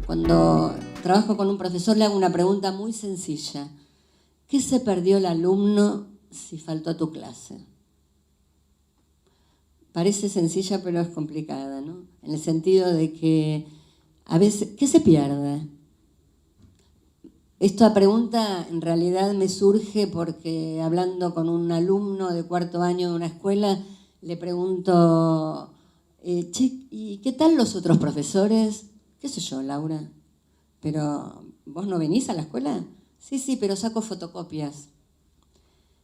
Cuando trabajo con un profesor le hago una pregunta muy sencilla. ¿Qué se perdió el alumno si faltó a tu clase? Parece sencilla, pero es complicada, ¿no? En el sentido de que a veces, ¿qué se pierde? Esta pregunta en realidad me surge porque hablando con un alumno de cuarto año de una escuela, le pregunto, che, ¿y qué tal los otros profesores? ¿Qué sé yo, Laura? ¿Pero vos no venís a la escuela? Sí, sí, pero saco fotocopias.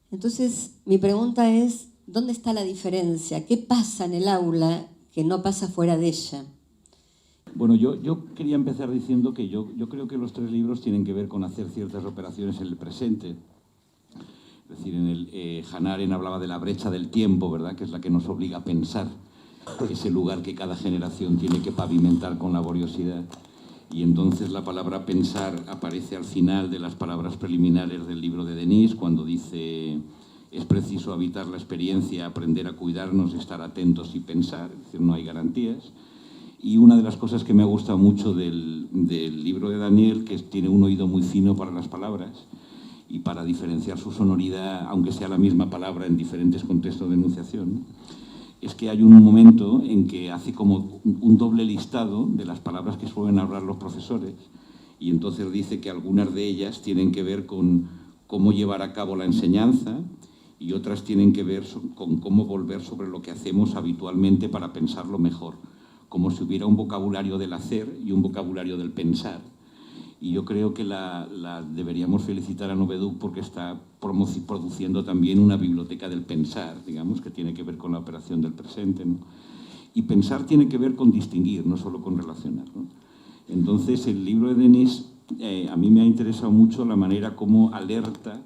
Entonces, mi pregunta es, ¿dónde está la diferencia? ¿Qué pasa en el aula que no pasa fuera de ella? Bueno, yo quería empezar diciendo que yo creo que los tres libros tienen que ver con hacer ciertas operaciones en el presente. Es decir, en el Hannah Arendt hablaba de la brecha del tiempo, ¿verdad?, que es la que nos obliga a pensar, ese lugar que cada generación tiene que pavimentar con laboriosidad. Y entonces la palabra pensar aparece al final de las palabras preliminares del libro de Denis, cuando dice: es preciso habitar la experiencia, aprender a cuidarnos, estar atentos y pensar. Es decir, no hay garantías. Y una de las cosas que me ha gustado mucho del libro de Daniel, que tiene un oído muy fino para las palabras y para diferenciar su sonoridad, aunque sea la misma palabra en diferentes contextos de enunciación, es que hay un momento en que hace como un doble listado de las palabras que suelen hablar los profesores, y entonces dice que algunas de ellas tienen que ver con cómo llevar a cabo la enseñanza y otras tienen que ver con cómo volver sobre lo que hacemos habitualmente para pensarlo mejor, como si hubiera un vocabulario del hacer y un vocabulario del pensar. Y yo creo que deberíamos felicitar a Noveduk porque está produciendo también una biblioteca del pensar, digamos, que tiene que ver con la operación del presente, ¿no? Y pensar tiene que ver con distinguir, no solo con relacionar, ¿no? Entonces, el libro de Denis, a mí me ha interesado mucho la manera como alerta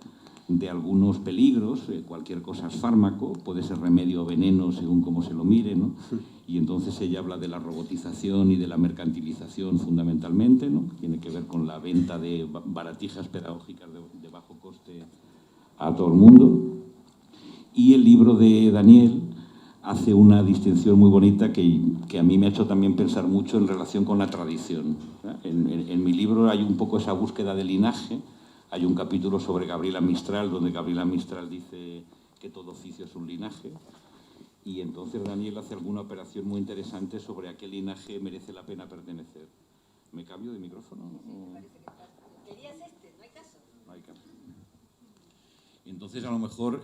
de algunos peligros. Cualquier cosa es fármaco, puede ser remedio o veneno según cómo se lo mire, ¿no? Y entonces ella habla de la robotización y de la mercantilización fundamentalmente, ¿no? Tiene que ver con la venta de baratijas pedagógicas de bajo coste a todo el mundo. Y el libro de Daniel hace una distinción muy bonita que a mí me ha hecho también pensar mucho en relación con la tradición. En mi libro hay un poco esa búsqueda de linaje. Hay un capítulo sobre Gabriela Mistral, donde Gabriela Mistral dice que todo oficio es un linaje. Y entonces Daniel hace alguna operación muy interesante sobre a qué linaje merece la pena pertenecer. ¿Me cambio de micrófono? ¿Querías este? No hay caso. No hay caso. Entonces, a lo mejor,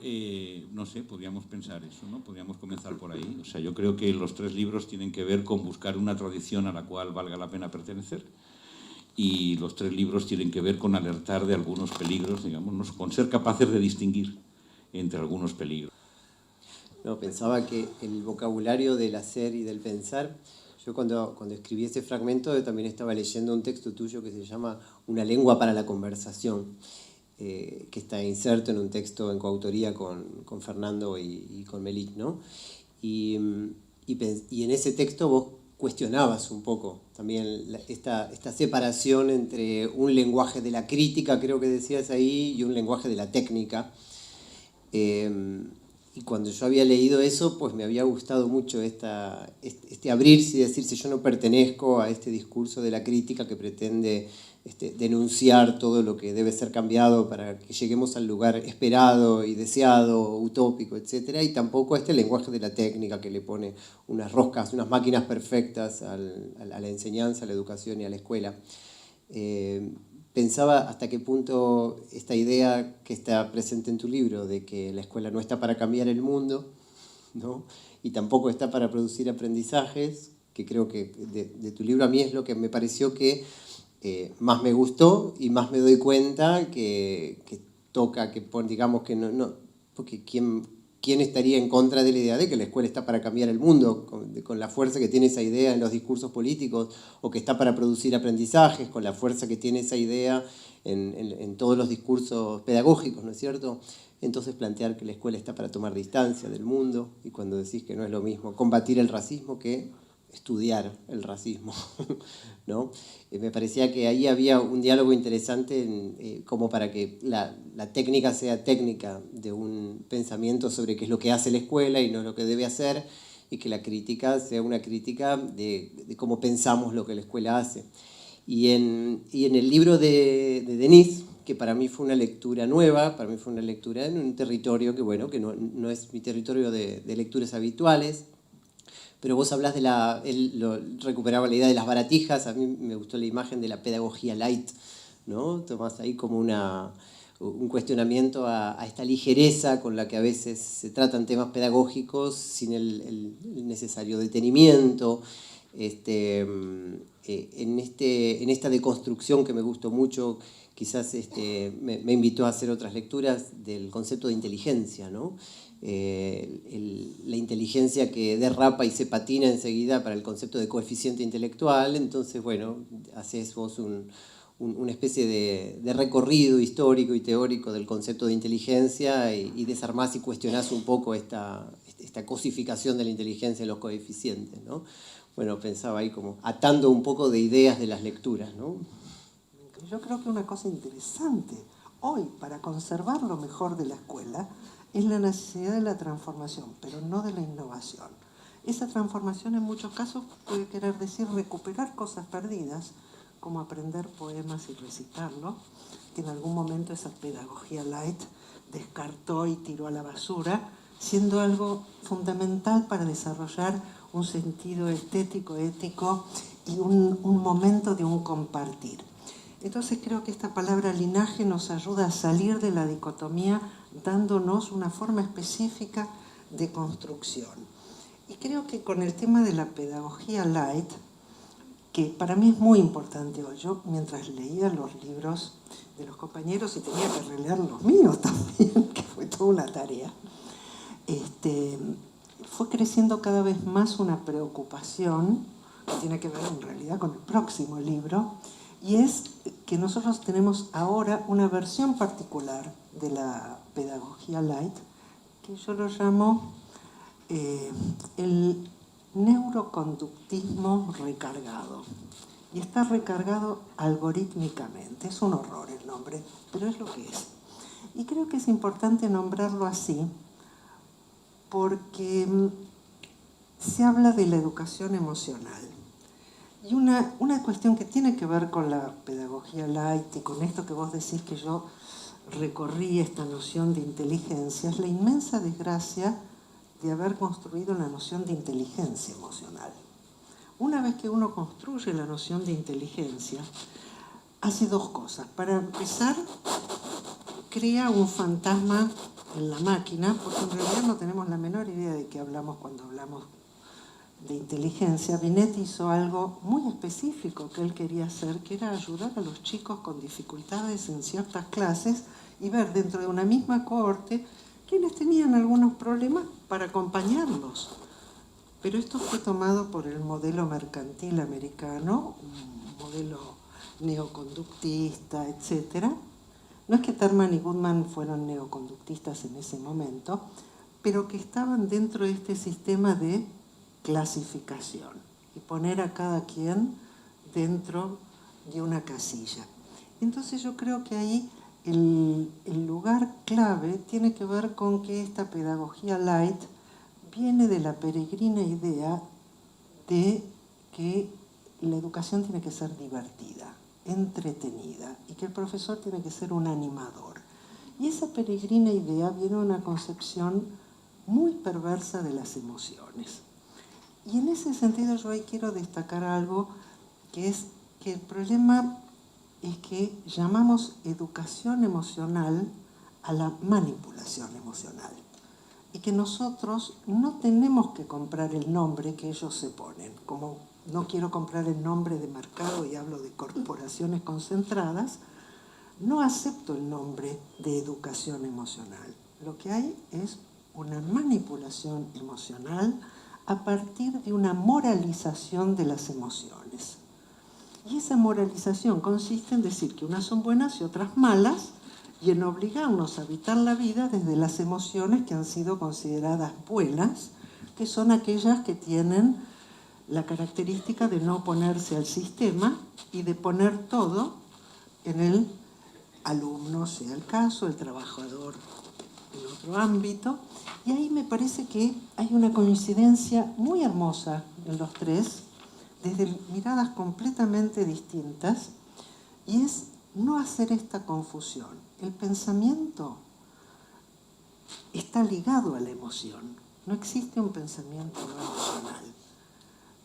no sé, podríamos pensar eso, ¿no? Podríamos comenzar por ahí. O sea, yo creo que los tres libros tienen que ver con buscar una tradición a la cual valga la pena pertenecer. Y los tres libros tienen que ver con alertar de algunos peligros, digamos, con ser capaces de distinguir entre algunos peligros. No, pensaba que el vocabulario del hacer y del pensar, yo cuando escribí este fragmento también estaba leyendo un texto tuyo que se llama Una lengua para la conversación, que está inserto en un texto en coautoría con Fernando y con Melik, ¿no? Y en ese texto vos cuestionabas un poco también esta separación entre un lenguaje de la crítica, creo que decías ahí, y un lenguaje de la técnica. Y cuando yo había leído eso, pues me había gustado mucho este abrirse y decirse: yo no pertenezco a este discurso de la crítica que pretende denunciar todo lo que debe ser cambiado para que lleguemos al lugar esperado y deseado, utópico, etc. Y tampoco a este lenguaje de la técnica que le pone unas roscas, unas máquinas perfectas a la enseñanza, a la educación y a la escuela. Pensaba hasta qué punto esta idea que está presente en tu libro de que la escuela no está para cambiar el mundo, ¿no? Y tampoco está para producir aprendizajes, que creo que de tu libro a mí es lo que me pareció que más me gustó y más me doy cuenta que toca, digamos que no porque ¿quién estaría en contra de la idea de que la escuela está para cambiar el mundo, con la fuerza que tiene esa idea en los discursos políticos, o que está para producir aprendizajes, con la fuerza que tiene esa idea en todos los discursos pedagógicos, ¿no es cierto? entonces plantear que la escuela está para tomar distancia del mundo, y cuando decís que no es lo mismo combatir el racismo que estudiar el racismo, ¿no? Me parecía que ahí había un diálogo interesante como para que la técnica sea técnica de un pensamiento sobre qué es lo que hace la escuela y no lo que debe hacer, y que la crítica sea una crítica de cómo pensamos lo que la escuela hace. Y en el libro de Denise, que para mí fue una lectura nueva, para mí fue una lectura en un territorio que, bueno, que no es mi territorio de lecturas habituales, pero vos hablás recuperaba la idea de las baratijas. A mí me gustó la imagen de la pedagogía light, ¿no? Tomás ahí como un cuestionamiento a esta ligereza con la que a veces se tratan temas pedagógicos sin el necesario detenimiento. En esta deconstrucción que me gustó mucho, quizás me invitó a hacer otras lecturas del concepto de inteligencia, ¿no? La inteligencia que derrapa y se patina enseguida para el concepto de coeficiente intelectual. Entonces, bueno, haces vos una especie de recorrido histórico y teórico del concepto de inteligencia y desarmás y cuestionás un poco esta cosificación de la inteligencia en los coeficientes, ¿no? Bueno, pensaba ahí como atando un poco de ideas de las lecturas, ¿no? Yo creo que una cosa interesante hoy para conservar lo mejor de la escuela es la necesidad de la transformación, pero no de la innovación. Esa transformación en muchos casos puede querer decir recuperar cosas perdidas, como aprender poemas y recitarlo, que en algún momento esa pedagogía light descartó y tiró a la basura, siendo algo fundamental para desarrollar un sentido estético, ético y un momento de un compartir. Entonces creo que esta palabra linaje nos ayuda a salir de la dicotomía, dándonos una forma específica de construcción. Y creo que con el tema de la pedagogía light, que para mí es muy importante hoy, yo mientras leía los libros de los compañeros y tenía que releer los míos también, que fue toda una tarea, fue creciendo cada vez más una preocupación, que tiene que ver en realidad con el próximo libro, y es que nosotros tenemos ahora una versión particular de la pedagogía light, que yo lo llamo el neuroconductismo recargado. Y está recargado algorítmicamente. Es un horror el nombre, pero es lo que es. Y creo que es importante nombrarlo así porque se habla de la educación emocional. Y una cuestión que tiene que ver con la pedagogía light y con esto que vos decís que yo recorrí esta noción de inteligencia, es la inmensa desgracia de haber construido la noción de inteligencia emocional. Una vez que uno construye la noción de inteligencia, hace dos cosas. Para empezar, crea un fantasma en la máquina, porque en realidad no tenemos la menor idea de qué hablamos cuando hablamos de inteligencia. Binet hizo algo muy específico que él quería hacer, que era ayudar a los chicos con dificultades en ciertas clases y ver dentro de una misma cohorte quienes tenían algunos problemas para acompañarlos. Pero esto fue tomado por el modelo mercantil americano, un modelo neoconductista, etc. No es que Terman y Goodman fueron neoconductistas en ese momento, pero que estaban dentro de este sistema de clasificación y poner a cada quien dentro de una casilla. Entonces yo creo que ahí el lugar clave tiene que ver con que esta pedagogía light viene de la peregrina idea de que la educación tiene que ser divertida, entretenida, y que el profesor tiene que ser un animador. Y esa peregrina idea viene de una concepción muy perversa de las emociones. Y en ese sentido yo ahí quiero destacar algo, que es que el problema es que llamamos educación emocional a la manipulación emocional. Y que nosotros no tenemos que comprar el nombre que ellos se ponen. Como no quiero comprar el nombre de mercado y hablo de corporaciones concentradas, no acepto el nombre de educación emocional. Lo que hay es una manipulación emocional a partir de una moralización de las emociones. Y esa moralización consiste en decir que unas son buenas y otras malas, y en obligarnos a habitar la vida desde las emociones que han sido consideradas buenas, que son aquellas que tienen la característica de no oponerse al sistema y de poner todo en el alumno, sea el caso, el trabajador en otro ámbito. Y ahí me parece que hay una coincidencia muy hermosa en los tres, desde miradas completamente distintas, y es no hacer esta confusión. El pensamiento está ligado a la emoción. No existe un pensamiento no emocional,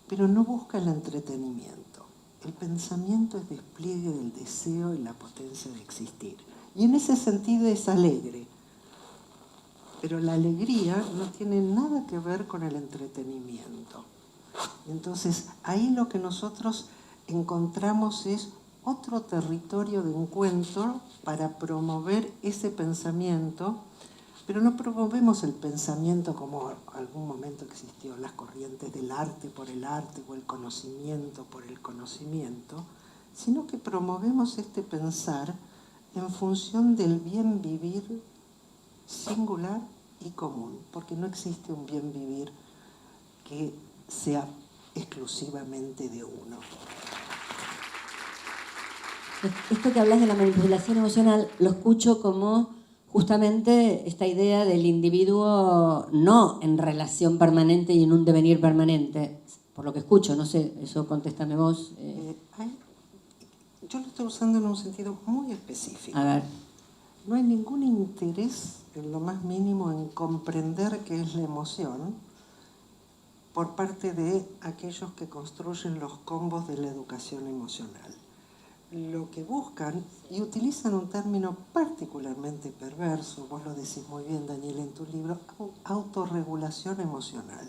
pero no busca el entretenimiento. El pensamiento es despliegue del deseo y la potencia de existir. Y en ese sentido es alegre. Pero la alegría no tiene nada que ver con el entretenimiento. Entonces, ahí lo que nosotros encontramos es otro territorio de encuentro para promover ese pensamiento, pero no promovemos el pensamiento como algún momento existió, las corrientes del arte por el arte o el conocimiento por el conocimiento, sino que promovemos este pensar en función del bien vivir singular y común, porque no existe un bien vivir que sea exclusivamente de uno. Esto que hablas de la manipulación emocional lo escucho como justamente esta idea del individuo no en relación permanente y en un devenir permanente, por lo que escucho, no sé, eso contéstame vos. Yo lo estoy usando en un sentido muy específico. A ver. No hay ningún interés en lo más mínimo en comprender qué es la emoción por parte de aquellos que construyen los combos de la educación emocional. Lo que buscan, y utilizan un término particularmente perverso, vos lo decís muy bien, Daniel, en tu libro, autorregulación emocional.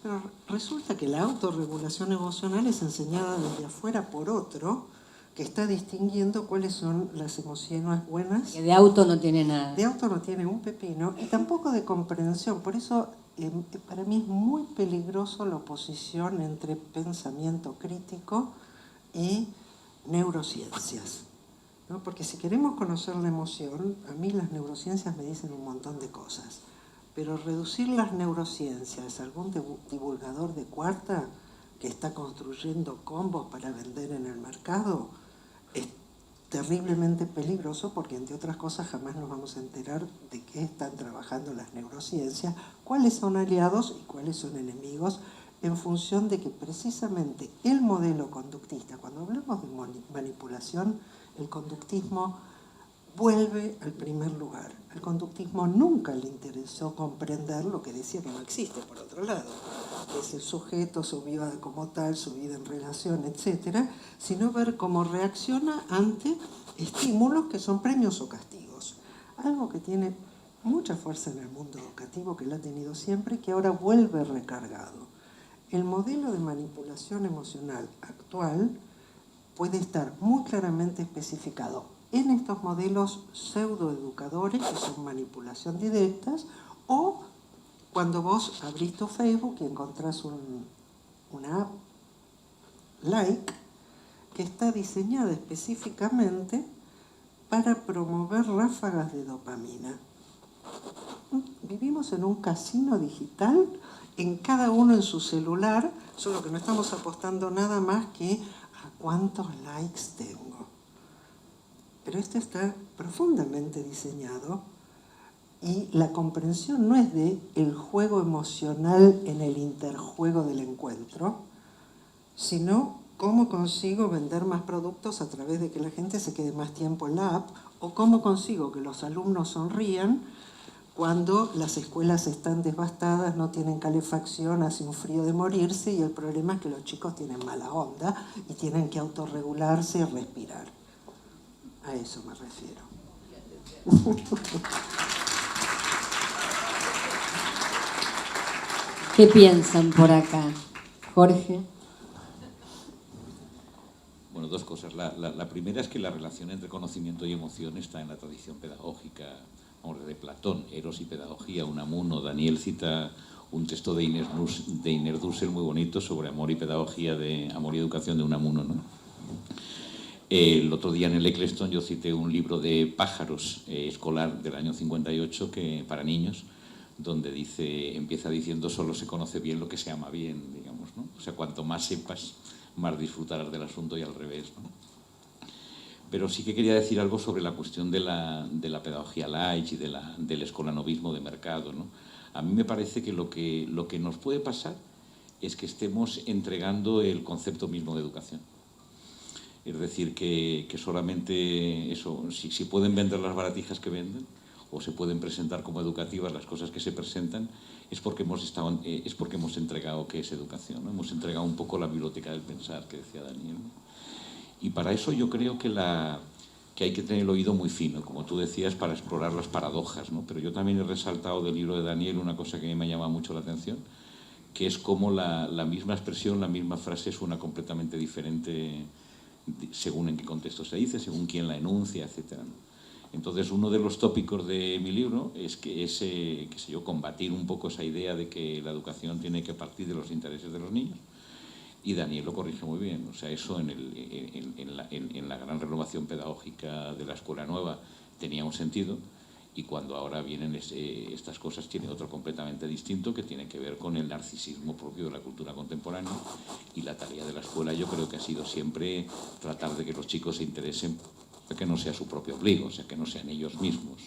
Pero resulta que la autorregulación emocional es enseñada desde afuera por otro, que está distinguiendo cuáles son las emociones buenas. Que de auto no tiene nada. De auto no tiene un pepino, y tampoco de comprensión. Por eso, para mí es muy peligroso la oposición entre pensamiento crítico y neurociencias, ¿no? Porque si queremos conocer la emoción, a mí las neurociencias me dicen un montón de cosas, pero reducir las neurociencias a algún divulgador de cuarta que está construyendo combos para vender en el mercado es terriblemente peligroso, porque entre otras cosas jamás nos vamos a enterar de qué están trabajando las neurociencias, cuáles son aliados y cuáles son enemigos, en función de que precisamente el modelo conductista, cuando hablamos de manipulación, el conductismo vuelve al primer lugar. Al conductismo nunca le interesó comprender lo que decía que no existe, por otro lado, que es el sujeto, su vida como tal, su vida en relación, etcétera, sino ver cómo reacciona ante estímulos que son premios o castigos. Algo que tiene mucha fuerza en el mundo educativo, que la ha tenido siempre y que ahora vuelve recargado. El modelo de manipulación emocional actual puede estar muy claramente especificado en estos modelos pseudoeducadores, que son manipulación directas, o cuando vos abrís tu Facebook y encontrás una app, Like, que está diseñada específicamente para promover ráfagas de dopamina. Vivimos en un casino digital, en cada uno en su celular, solo que no estamos apostando nada más que a cuántos likes tengo. Pero esto está profundamente diseñado, y la comprensión no es de el juego emocional en el interjuego del encuentro, sino cómo consigo vender más productos a través de que la gente se quede más tiempo en la app, o cómo consigo que los alumnos sonrían cuando las escuelas están devastadas, no tienen calefacción, hace un frío de morirse, y el problema es que los chicos tienen mala onda y tienen que autorregularse y respirar. A eso me refiero. ¿Qué piensan por acá? Jorge. Bueno, dos cosas. La primera es que la relación entre conocimiento y emoción está en la tradición pedagógica de Platón, Eros y pedagogía, Unamuno. Daniel cita un texto de Inés Dussel muy bonito sobre amor y pedagogía, de amor y educación de Unamuno, ¿no? El otro día en el Eccleston yo cité un libro de pájaros escolar del año 58 para niños, donde empieza diciendo solo se conoce bien lo que se ama bien, digamos, ¿no? O sea, cuanto más sepas, más disfrutarás del asunto y al revés, ¿no? Pero sí que quería decir algo sobre la cuestión de la pedagogía light y del escolanovismo de mercado, ¿no? A mí me parece que lo que nos puede pasar es que estemos entregando el concepto mismo de educación. Es decir, que solamente eso, si pueden vender las baratijas que venden, o se pueden presentar como educativas las cosas que se presentan, es porque hemos entregado qué es educación, ¿no? Hemos entregado un poco la biblioteca del pensar, que decía Daniel, ¿no? Y para eso yo creo que hay que tener el oído muy fino, como tú decías, para explorar las paradojas, ¿no? Pero yo también he resaltado del libro de Daniel una cosa que a mí me llama mucho la atención, que es cómo la misma expresión, la misma frase suena completamente diferente según en qué contexto se dice, según quién la enuncia, etc., ¿no? Entonces, uno de los tópicos de mi libro es qué sé yo, combatir un poco esa idea de que la educación tiene que partir de los intereses de los niños. Y Daniel lo corrige muy bien. O sea, eso en la gran renovación pedagógica de la escuela nueva tenía un sentido, y cuando ahora vienen estas cosas tiene otro completamente distinto, que tiene que ver con el narcisismo propio de la cultura contemporánea. Y la tarea de la escuela yo creo que ha sido siempre tratar de que los chicos se interesen, que no sea su propio ombligo, o sea, que no sean ellos mismos.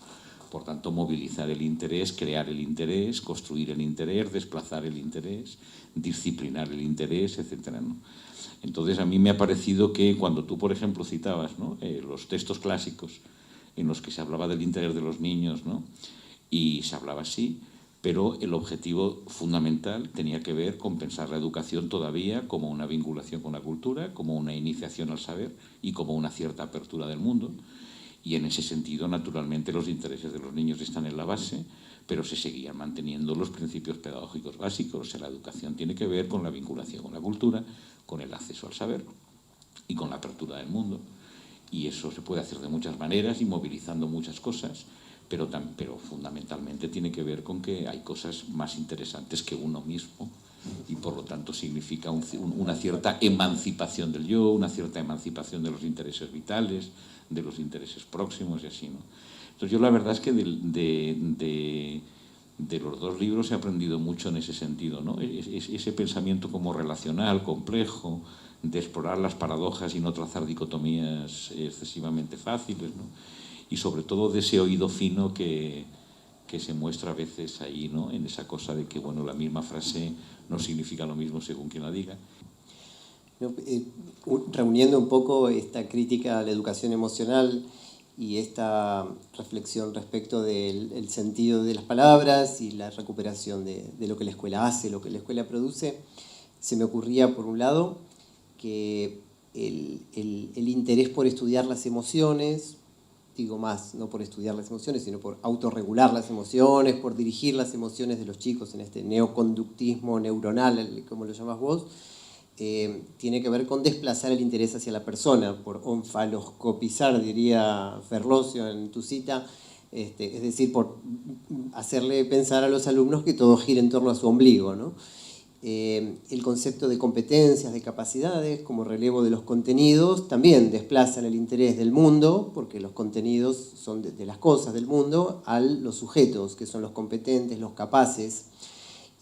Por tanto, movilizar el interés, crear el interés, construir el interés, desplazar el interés, disciplinar el interés, etc., ¿no? Entonces, a mí me ha parecido que cuando tú, por ejemplo, citabas, ¿no?, los textos clásicos en los que se hablaba del interés de los niños, ¿no?, y se hablaba así, pero el objetivo fundamental tenía que ver con pensar la educación todavía como una vinculación con la cultura, como una iniciación al saber y como una cierta apertura del mundo. Y en ese sentido, naturalmente, los intereses de los niños están en la base, pero se seguían manteniendo los principios pedagógicos básicos. O sea, la educación tiene que ver con la vinculación con la cultura, con el acceso al saber y con la apertura del mundo. Y eso se puede hacer de muchas maneras y movilizando muchas cosas, pero fundamentalmente tiene que ver con que hay cosas más interesantes que uno mismo, y por lo tanto significa una cierta emancipación del yo, una cierta emancipación de los intereses vitales, de los intereses próximos y así, ¿no? Entonces yo la verdad es que de los dos libros he aprendido mucho en ese sentido, ¿no? Ese pensamiento como relacional, complejo, de explorar las paradojas y no trazar dicotomías excesivamente fáciles, ¿no? Y sobre todo de ese oído fino que se muestra a veces ahí, ¿no?, en esa cosa de que, bueno, la misma frase no significa lo mismo según quien la diga. Reuniendo un poco esta crítica a la educación emocional y esta reflexión respecto del sentido de las palabras y la recuperación de lo que la escuela hace, lo que la escuela produce, se me ocurría, por un lado, que el interés por estudiar las emociones, digo más, no por estudiar las emociones, sino por autorregular las emociones, por dirigir las emociones de los chicos en este neoconductismo neuronal, como lo llamas vos, tiene que ver con desplazar el interés hacia la persona, por onfaloscopizar, diría Ferlosio en tu cita, es decir, por hacerle pensar a los alumnos que todo gira en torno a su ombligo, ¿no? El concepto de competencias, de capacidades, como relevo de los contenidos, también desplazan el interés del mundo, porque los contenidos son de las cosas del mundo, a los sujetos, que son los competentes, los capaces.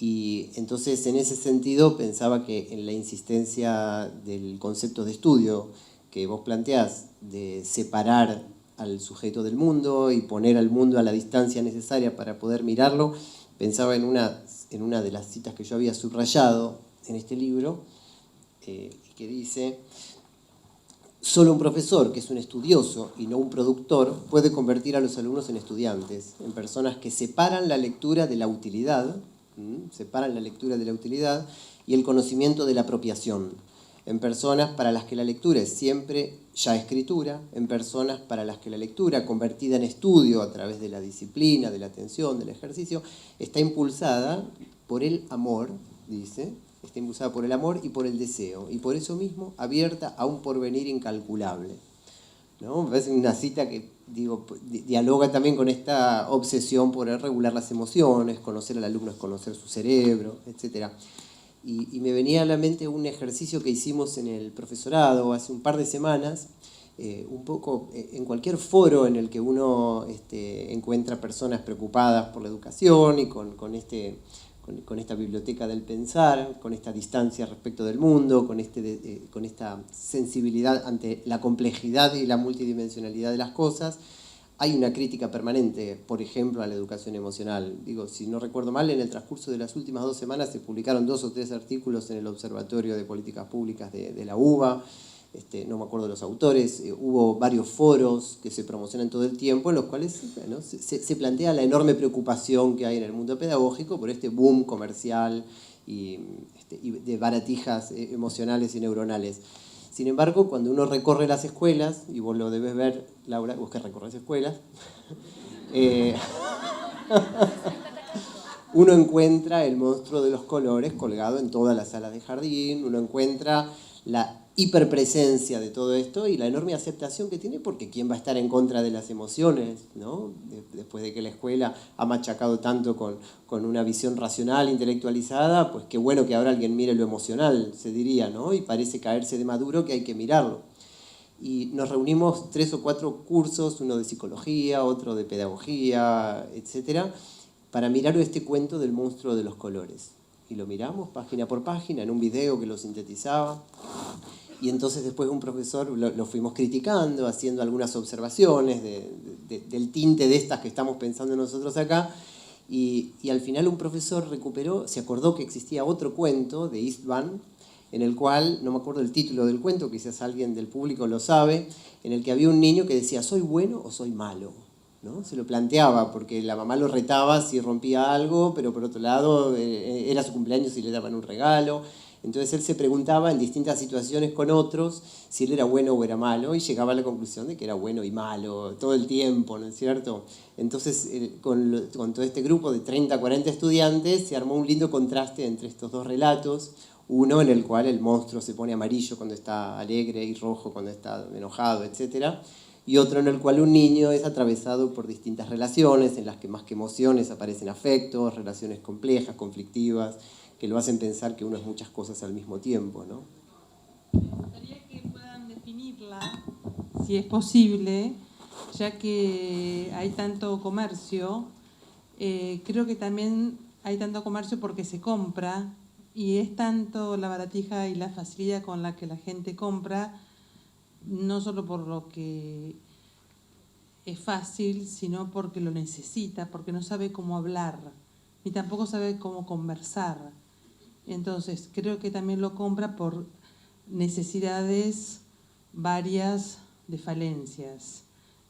Y entonces, en ese sentido, pensaba que en la insistencia del concepto de estudio que vos planteás, de separar al sujeto del mundo y poner al mundo a la distancia necesaria para poder mirarlo, pensaba en una de las citas que yo había subrayado en este libro, que dice: solo un profesor que es un estudioso y no un productor puede convertir a los alumnos en estudiantes, en personas que separan la lectura de la utilidad, y el conocimiento de la apropiación, en personas para las que la lectura es siempre ya escritura, en personas para las que la lectura, convertida en estudio a través de la disciplina, de la atención, del ejercicio, está impulsada por el amor, dice, está impulsada por el amor y por el deseo, y por eso mismo abierta a un porvenir incalculable, ¿no? Me parece una cita que, digo, dialoga también con esta obsesión por regular las emociones, conocer al alumno es conocer su cerebro, etc. Y me venía a la mente un ejercicio que hicimos en el profesorado hace un par de semanas, un poco en cualquier foro en el que uno encuentra personas preocupadas por la educación y con esta biblioteca del pensar, con esta distancia respecto del mundo, con esta sensibilidad ante la complejidad y la multidimensionalidad de las cosas, hay una crítica permanente, por ejemplo, a la educación emocional. Digo, si no recuerdo mal, en el transcurso de las últimas 2 semanas se publicaron 2 o 3 artículos en el Observatorio de Políticas Públicas de la UBA, no me acuerdo de los autores, hubo varios foros que se promocionan todo el tiempo en los cuales bueno, se plantea la enorme preocupación que hay en el mundo pedagógico por este boom comercial y de baratijas emocionales y neuronales. Sin embargo, cuando uno recorre las escuelas, y vos lo debes ver, Laura, vos que recorres escuelas, uno encuentra el monstruo de los colores colgado en todas las salas de jardín, uno encuentra la hiperpresencia de todo esto y la enorme aceptación que tiene, porque ¿quién va a estar en contra de las emociones, ¿no? Después de que la escuela ha machacado tanto con una visión racional, intelectualizada, pues qué bueno que ahora alguien mire lo emocional, se diría, ¿no? Y parece caerse de maduro que hay que mirarlo. Y nos reunimos 3 o 4 cursos, uno de psicología, otro de pedagogía, etcétera, para mirar este cuento del monstruo de los colores. Y lo miramos página por página en un video que lo sintetizaba. Y entonces después un profesor lo fuimos criticando, haciendo algunas observaciones del tinte de estas que estamos pensando nosotros acá. Y al final un profesor se acordó que existía otro cuento de Istvan, en el cual, no me acuerdo el título del cuento, quizás alguien del público lo sabe, en el que había un niño que decía, ¿soy bueno o soy malo? ¿No? Se lo planteaba, porque la mamá lo retaba si rompía algo, pero por otro lado era su cumpleaños y le daban un regalo. Entonces él se preguntaba en distintas situaciones con otros si él era bueno o era malo, y llegaba a la conclusión de que era bueno y malo todo el tiempo, ¿no es cierto? Entonces con todo este grupo de 30, 40 estudiantes se armó un lindo contraste entre estos 2 relatos, uno en el cual el monstruo se pone amarillo cuando está alegre y rojo cuando está enojado, etc. Y otro en el cual un niño es atravesado por distintas relaciones, en las que más que emociones aparecen afectos, relaciones complejas, conflictivas, que lo hacen pensar que uno es muchas cosas al mismo tiempo, ¿no? Me gustaría que puedan definirla, si es posible, ya que hay tanto comercio. Creo que también hay tanto comercio porque se compra, y es tanto la baratija y la facilidad con la que la gente compra, no solo por lo que es fácil, sino porque lo necesita, porque no sabe cómo hablar, ni tampoco sabe cómo conversar. Entonces, creo que también lo compra por necesidades varias de falencias.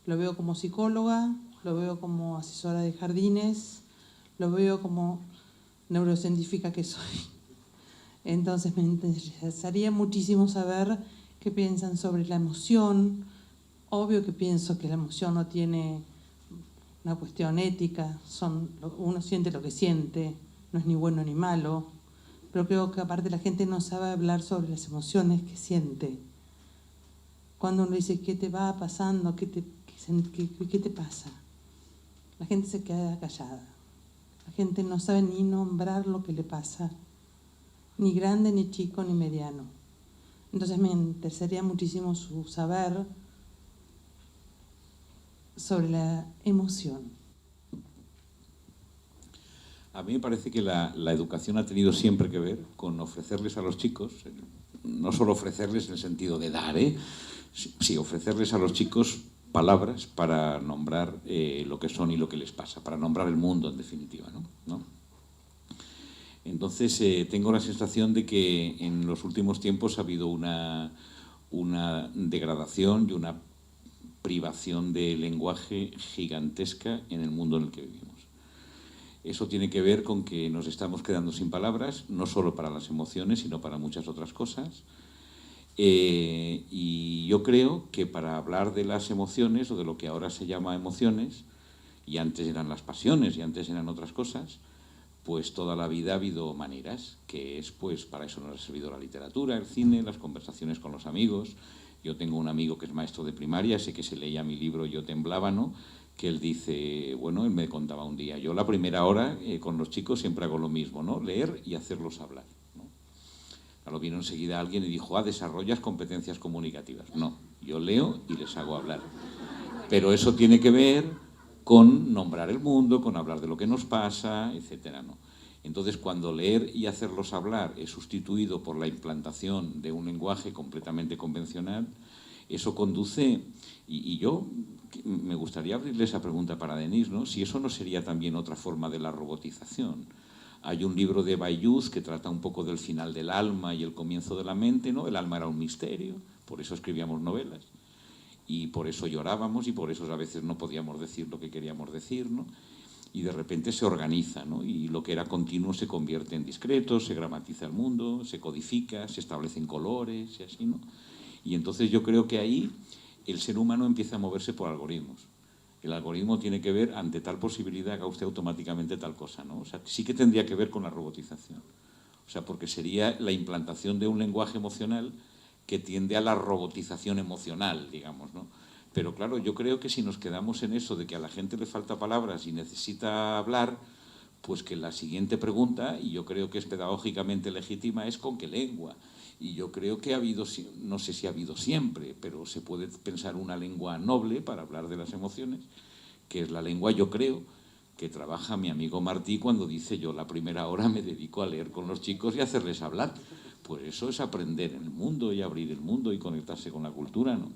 Lo veo como psicóloga, lo veo como asesora de jardines, lo veo como neurocientífica que soy. Entonces, me interesaría muchísimo saber qué piensan sobre la emoción. Obvio que pienso que la emoción no tiene una cuestión ética, uno siente lo que siente, no es ni bueno ni malo. Pero creo que aparte la gente no sabe hablar sobre las emociones que siente. Cuando uno dice, ¿qué te va pasando? ¿Qué te pasa? La gente se queda callada. La gente no sabe ni nombrar lo que le pasa. Ni grande, ni chico, ni mediano. Entonces me interesaría muchísimo su saber sobre la emoción. A mí me parece que la educación ha tenido siempre que ver con ofrecerles a los chicos, no solo ofrecerles en el sentido de dar, sí, ofrecerles a los chicos palabras para nombrar lo que son y lo que les pasa, para nombrar el mundo en definitiva, ¿no? Entonces tengo la sensación de que en los últimos tiempos ha habido una degradación y una privación de lenguaje gigantesca en el mundo en el que vivimos. Eso tiene que ver con que nos estamos quedando sin palabras, no solo para las emociones, sino para muchas otras cosas. Y yo creo que para hablar de las emociones, o de lo que ahora se llama emociones, y antes eran las pasiones, y antes eran otras cosas, pues toda la vida ha habido maneras, que es, pues, para eso nos ha servido la literatura, el cine, las conversaciones con los amigos. Yo tengo un amigo que es maestro de primaria, sé que se leía mi libro Yo temblaba, ¿no?, que él dice, bueno, él me contaba un día, yo la primera hora con los chicos siempre hago lo mismo, ¿no?, leer y hacerlos hablar, ¿no? Claro, vino enseguida alguien y dijo, desarrollas competencias comunicativas. No, Yo leo y les hago hablar. Pero eso tiene que ver con nombrar el mundo, con hablar de lo que nos pasa, etcétera, ¿no? Entonces, cuando leer y hacerlos hablar es sustituido por la implantación de un lenguaje completamente convencional, eso conduce, y yo me gustaría abrirle esa pregunta para Denise, ¿no? Si eso no sería también otra forma de la robotización. Hay un libro de Bayuz que trata un poco del final del alma y el comienzo de la mente, ¿no? El alma era un misterio, por eso escribíamos novelas, y por eso llorábamos, y por eso a veces no podíamos decir lo que queríamos decir, ¿no? Y de repente se organiza, ¿no? Y lo que era continuo se convierte en discreto, se gramatiza el mundo, se codifica, se establecen colores y así, ¿no? Y entonces yo creo que ahí el ser humano empieza a moverse por algoritmos. El algoritmo tiene que ver, ante tal posibilidad, haga usted automáticamente tal cosa, ¿no? O sea, sí que tendría que ver con la robotización. O sea, porque sería la implantación de un lenguaje emocional que tiende a la robotización emocional, digamos, ¿no? Pero claro, yo creo que si nos quedamos en eso de que a la gente le falta palabras y necesita hablar, pues que la siguiente pregunta, y yo creo que es pedagógicamente legítima, es ¿con qué lengua? Y yo creo que ha habido, no sé si ha habido siempre, pero se puede pensar una lengua noble para hablar de las emociones, que es la lengua, yo creo, que trabaja mi amigo Martí cuando dice yo la primera hora me dedico a leer con los chicos y a hacerles hablar. Pues eso es aprender el mundo y abrir el mundo y conectarse con la cultura, ¿no?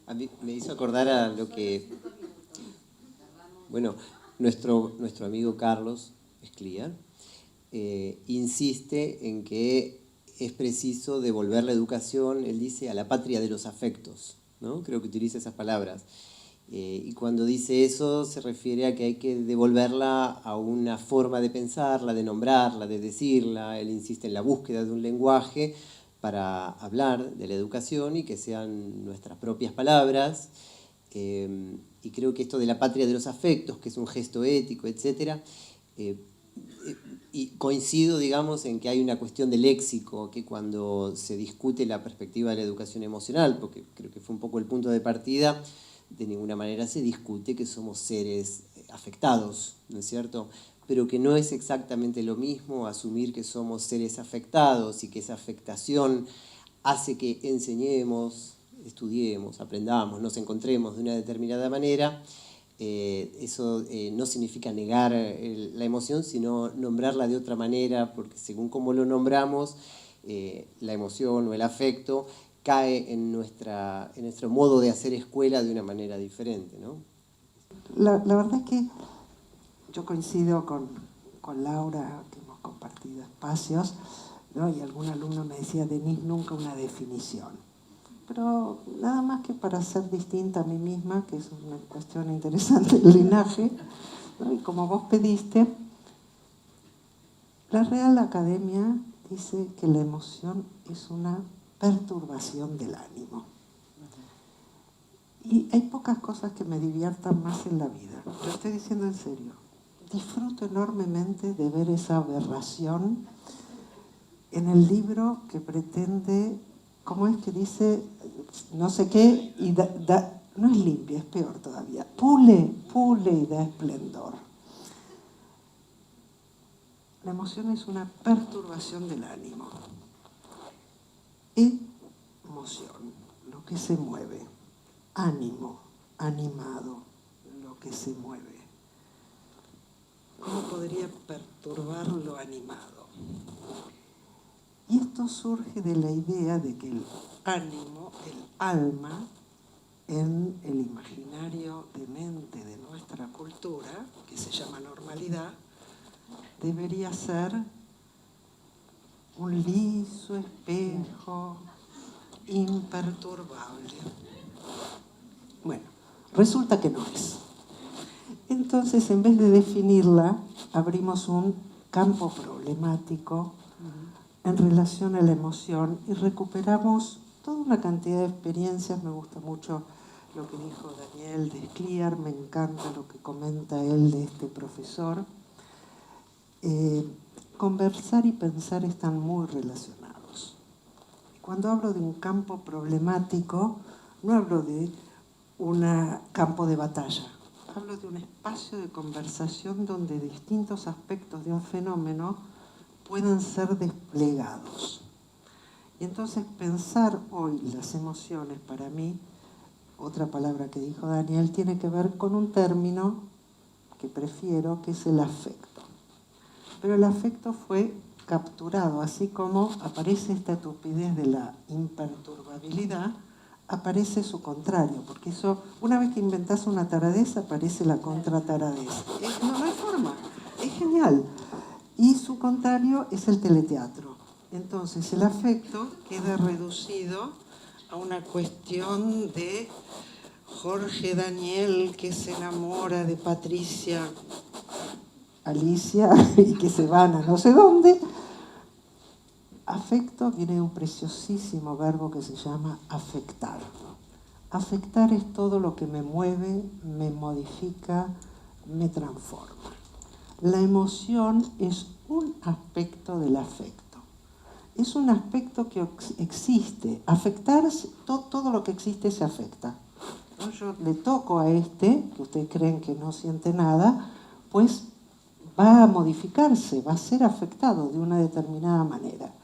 A mí me hizo acordar a lo que, bueno, nuestro amigo Carlos Escliar insiste en que es preciso devolver la educación, él dice, a la patria de los afectos, ¿no? Creo que utiliza esas palabras. Y cuando dice eso se refiere a que hay que devolverla a una forma de pensarla, de nombrarla, de decirla. Él insiste en la búsqueda de un lenguaje para hablar de la educación y que sean nuestras propias palabras. Y creo que esto de la patria de los afectos, que es un gesto ético, etc., y coincido, digamos, en que hay una cuestión de léxico, que cuando se discute la perspectiva de la educación emocional, porque creo que fue un poco el punto de partida, de ninguna manera se discute que somos seres afectados, ¿no es cierto? Pero que no es exactamente lo mismo asumir que somos seres afectados y que esa afectación hace que enseñemos, estudiemos, aprendamos, nos encontremos de una determinada manera. Eso no significa negar la emoción, sino nombrarla de otra manera, porque según cómo lo nombramos, la emoción o el afecto cae en nuestro modo de hacer escuela de una manera diferente, ¿no? La verdad es que yo coincido con Laura, que hemos compartido espacios, ¿no? Y algún alumno me decía, Denise, nunca una definición. Pero nada más que para ser distinta a mí misma, que es una cuestión interesante del linaje, ¿no? Y como vos pediste, la Real Academia dice que la emoción es una perturbación del ánimo. Y hay pocas cosas que me diviertan más en la vida. Lo estoy diciendo en serio. Disfruto enormemente de ver esa aberración en el libro que pretende, ¿cómo es que dice? No sé qué, y no es limpia, es peor todavía. Pule y da esplendor. La emoción es una perturbación del ánimo. Emoción, lo que se mueve. Ánimo, animado, lo que se mueve. ¿Cómo podría perturbar lo animado? Y esto surge de la idea de que el ánimo, el alma, en el imaginario de mente de nuestra cultura, que se llama normalidad, debería ser un liso espejo imperturbable. Bueno, resulta que no es. Entonces, en vez de definirla, abrimos un campo problemático en relación a la emoción y recuperamos toda una cantidad de experiencias. Me gusta mucho lo que dijo Daniel de Escliar, me encanta lo que comenta él de este profesor. Conversar y pensar están muy relacionados. Cuando hablo de un campo problemático, no hablo de un campo de batalla. Hablo de un espacio de conversación donde distintos aspectos de un fenómeno puedan ser desplegados. Y entonces pensar hoy las emociones, para mí, otra palabra que dijo Daniel, tiene que ver con un término que prefiero, que es el afecto. Pero el afecto fue capturado, así como aparece esta estupidez de la imperturbabilidad, aparece su contrario, porque eso, una vez que inventás una taradez, aparece la contrataradez. No hay forma, es genial. Y su contrario es el teleteatro. Entonces el afecto queda reducido a una cuestión de Jorge Daniel que se enamora de Patricia Alicia y que se van a no sé dónde. Afecto viene de un preciosísimo verbo que se llama afectar. Afectar es todo lo que me mueve, me modifica, me transforma. La emoción es un aspecto del afecto. Es un aspecto que existe. Afectar, todo lo que existe se afecta. ¿No? Yo le toco a este, que ustedes creen que no siente nada, pues va a modificarse, va a ser afectado de una determinada manera.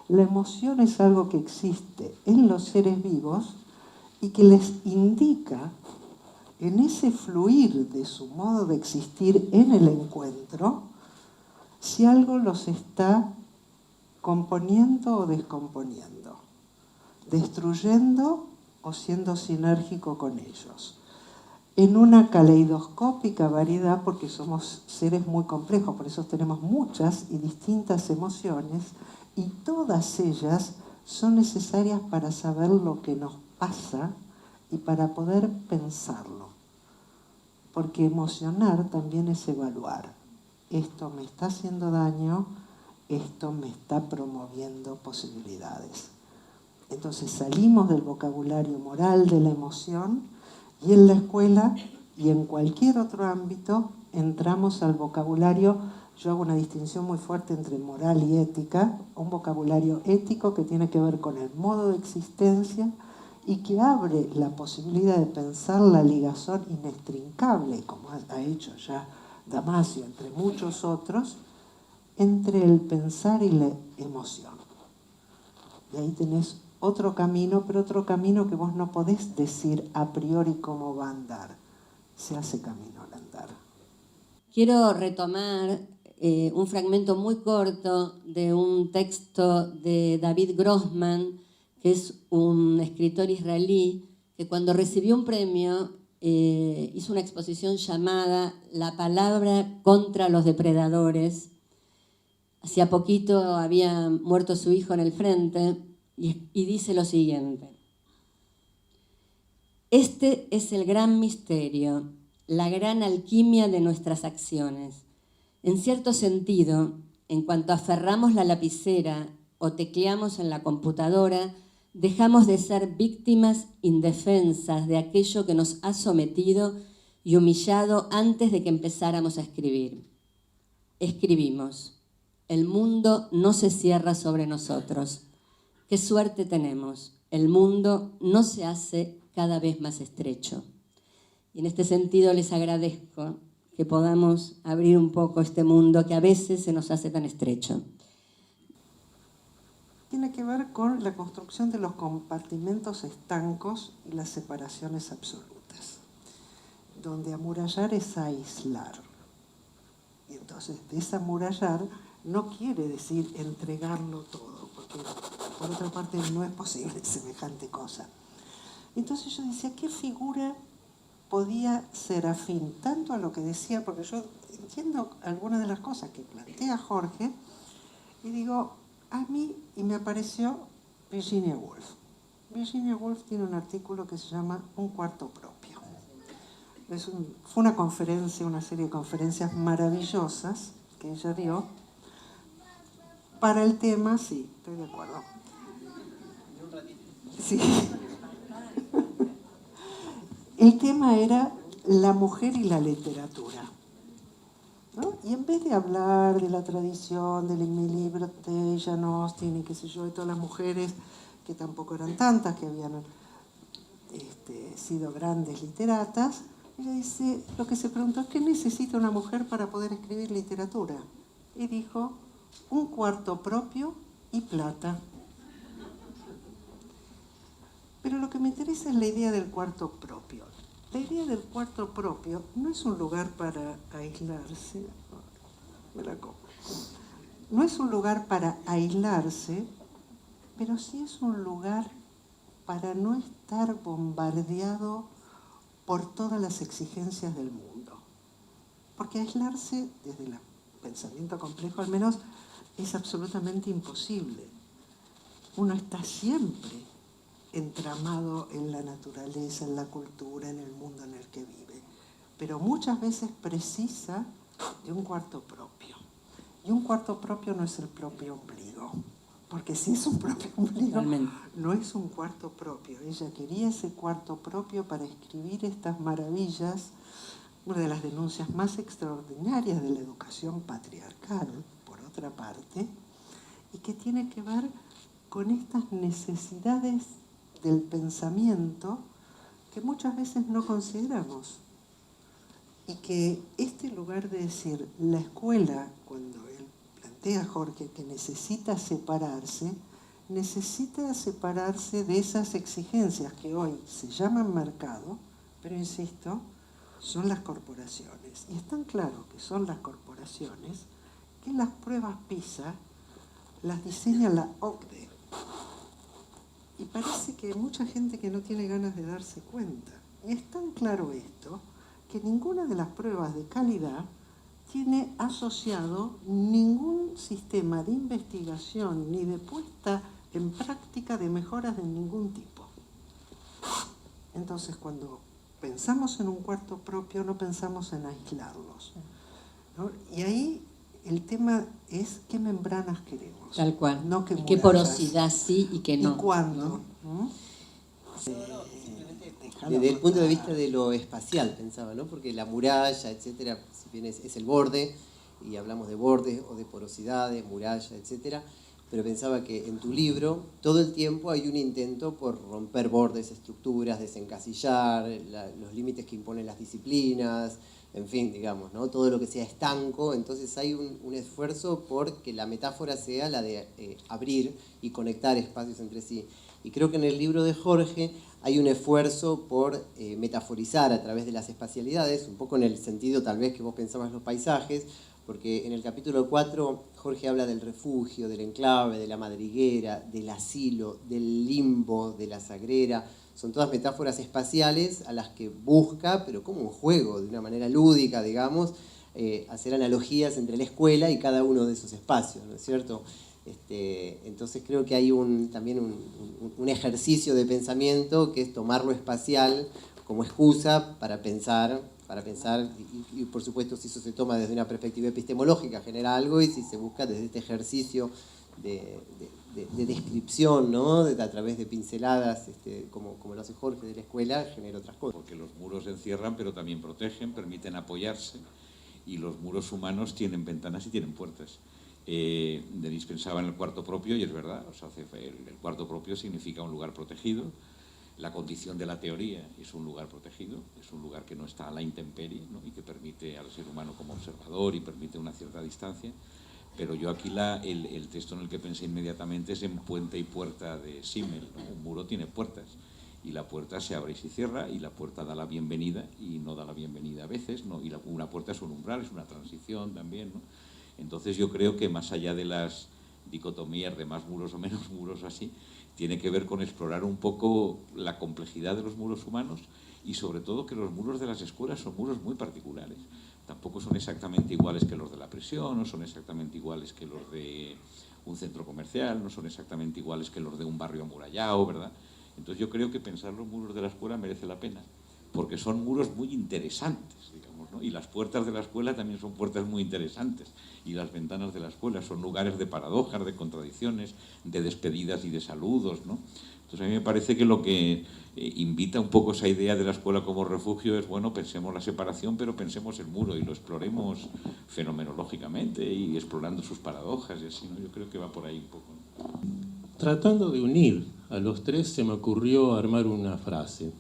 La emoción es algo que existe en los seres vivos y que les indica en ese fluir de su modo de existir en el encuentro si algo los está componiendo o descomponiendo, destruyendo o siendo sinérgico con ellos. En una caleidoscópica variedad, porque somos seres muy complejos, por eso tenemos muchas y distintas emociones, y todas ellas son necesarias para saber lo que nos pasa y para poder pensarlo. Porque emocionar también es evaluar. Esto me está haciendo daño, esto me está promoviendo posibilidades. Entonces salimos del vocabulario moral de la emoción y en la escuela y en cualquier otro ámbito entramos al vocabulario. Yo hago una distinción muy fuerte entre moral y ética, un vocabulario ético que tiene que ver con el modo de existencia y que abre la posibilidad de pensar la ligazón inextrincable, como ha hecho ya Damasio, entre muchos otros, entre el pensar y la emoción. Y ahí tenés otro camino, pero otro camino que vos no podés decir a priori cómo va a andar. Se hace camino al andar. Quiero retomar un fragmento muy corto de un texto de David Grossman, que es un escritor israelí que cuando recibió un premio hizo una exposición llamada La palabra contra los depredadores. Hacía poquito había muerto su hijo en el frente y dice lo siguiente: este es el gran misterio, la gran alquimia de nuestras acciones. En cierto sentido, en cuanto aferramos la lapicera o tecleamos en la computadora, dejamos de ser víctimas indefensas de aquello que nos ha sometido y humillado antes de que empezáramos a escribir. Escribimos. El mundo no se cierra sobre nosotros. Qué suerte tenemos. El mundo no se hace cada vez más estrecho. Y en este sentido les agradezco que podamos abrir un poco este mundo que a veces se nos hace tan estrecho. Tiene que ver con la construcción de los compartimentos estancos y las separaciones absolutas, donde amurallar es aislar. Y entonces desamurallar no quiere decir entregarlo todo, porque por otra parte no es posible semejante cosa. Entonces yo decía, ¿qué figura podía ser afín tanto a lo que decía? Porque yo entiendo algunas de las cosas que plantea Jorge y digo, a mí, y me apareció Virginia Woolf. Virginia Woolf tiene un artículo que se llama Un cuarto propio. Fue una conferencia, una serie de conferencias maravillosas que ella dio para el tema, sí, estoy de acuerdo. Sí. El tema era la mujer y la literatura, ¿no? Y en vez de hablar de la tradición, del libro de Jane Austen y qué sé yo, de todas las mujeres, que tampoco eran tantas, que habían sido grandes literatas, ella dice, lo que se preguntó, ¿qué necesita una mujer para poder escribir literatura? Y dijo, un cuarto propio y plata. Pero lo que me interesa es la idea del cuarto propio. La idea del cuarto propio no es un lugar para aislarse. Me la como. No es un lugar para aislarse, pero sí es un lugar para no estar bombardeado por todas las exigencias del mundo. Porque aislarse, desde el pensamiento complejo al menos, es absolutamente imposible. Uno está siempre entramado en la naturaleza, en la cultura, en el mundo en el que vive. Pero muchas veces precisa de un cuarto propio. Y un cuarto propio no es el propio ombligo. Porque si es un propio ombligo, Totalmente. no es un cuarto propio. Ella quería ese cuarto propio para escribir estas maravillas, una de las denuncias más extraordinarias de la educación patriarcal, por otra parte, y que tiene que ver con estas necesidades del pensamiento que muchas veces no consideramos. Y que este lugar de decir, la escuela, cuando él plantea a Jorge que necesita separarse de esas exigencias que hoy se llaman mercado, pero insisto, son las corporaciones. Y es tan claro que son las corporaciones que las pruebas PISA las diseña la OCDE. Y parece que hay mucha gente que no tiene ganas de darse cuenta. Y es tan claro esto que ninguna de las pruebas de calidad tiene asociado ningún sistema de investigación ni de puesta en práctica de mejoras de ningún tipo. Entonces, cuando pensamos en un cuarto propio, no pensamos en aislarlos, ¿no? Y ahí el tema es qué membranas queremos. Tal cual. No qué y qué murallas. porosidad sí y qué no. ¿Y cuándo? ¿no? Desde el punto de vista de lo espacial, pensaba, ¿no? Porque la muralla, etcétera, si bien es el borde, y hablamos de bordes o de porosidades, muralla, etcétera, pero pensaba que en tu libro todo el tiempo hay un intento por romper bordes, estructuras, desencasillar, los límites que imponen las disciplinas, en fin, digamos, ¿no? Todo lo que sea estanco. Entonces hay un esfuerzo por que la metáfora sea la de abrir y conectar espacios entre sí. Y creo que en el libro de Jorge hay un esfuerzo por metaforizar a través de las espacialidades, un poco en el sentido tal vez que vos pensabas los paisajes, porque en el capítulo 4 Jorge habla del refugio, del enclave, de la madriguera, del asilo, del limbo, de la sagrera. Son todas metáforas espaciales a las que busca, pero como un juego, de una manera lúdica, digamos, hacer analogías entre la escuela y cada uno de esos espacios, ¿no es cierto? Entonces creo que hay también un ejercicio de pensamiento que es tomar lo espacial como excusa para pensar y por supuesto si eso se toma desde una perspectiva epistemológica genera algo, y si se busca desde este ejercicio de descripción, ¿no? A través de pinceladas, como lo hace Jorge de la escuela, genera otras cosas. Porque los muros encierran pero también protegen, permiten apoyarse, y los muros humanos tienen ventanas y tienen puertas. Denis pensaba en el cuarto propio y es verdad, o sea, el cuarto propio significa un lugar protegido. La condición de la teoría es un lugar protegido, es un lugar que no está a la intemperie, ¿no? Y que permite al ser humano como observador y permite una cierta distancia. Pero yo aquí el texto en el que pensé inmediatamente es en Puente y Puerta de Simmel, ¿no? Un muro tiene puertas y la puerta se abre y se cierra, y la puerta da la bienvenida y no da la bienvenida a veces, ¿no? Y una puerta es un umbral, es una transición también, ¿no? Entonces yo creo que más allá de las dicotomías de más muros o menos muros así, tiene que ver con explorar un poco la complejidad de los muros humanos, y sobre todo que los muros de las escuelas son muros muy particulares. Tampoco son exactamente iguales que los de la prisión, no son exactamente iguales que los de un centro comercial, no son exactamente iguales que los de un barrio amurallado, ¿verdad? Entonces yo creo que pensar los muros de la escuela merece la pena, porque son muros muy interesantes, digamos, ¿no? Y las puertas de la escuela también son puertas muy interesantes, y las ventanas de la escuela son lugares de paradojas, de contradicciones, de despedidas y de saludos, ¿no? Entonces a mí me parece que lo que invita un poco esa idea de la escuela como refugio es, bueno, pensemos la separación, pero pensemos el muro y lo exploremos fenomenológicamente y explorando sus paradojas y así, ¿no? Yo creo que va por ahí un poco, ¿no? Tratando de unir a los tres, se me ocurrió armar una frase,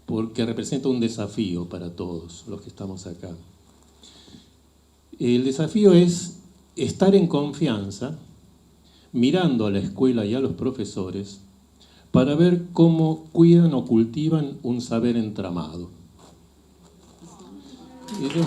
porque representa un desafío para todos los que estamos acá. El desafío es estar en confianza, mirando a la escuela y a los profesores, para ver cómo cuidan o cultivan un saber entramado. Y yo-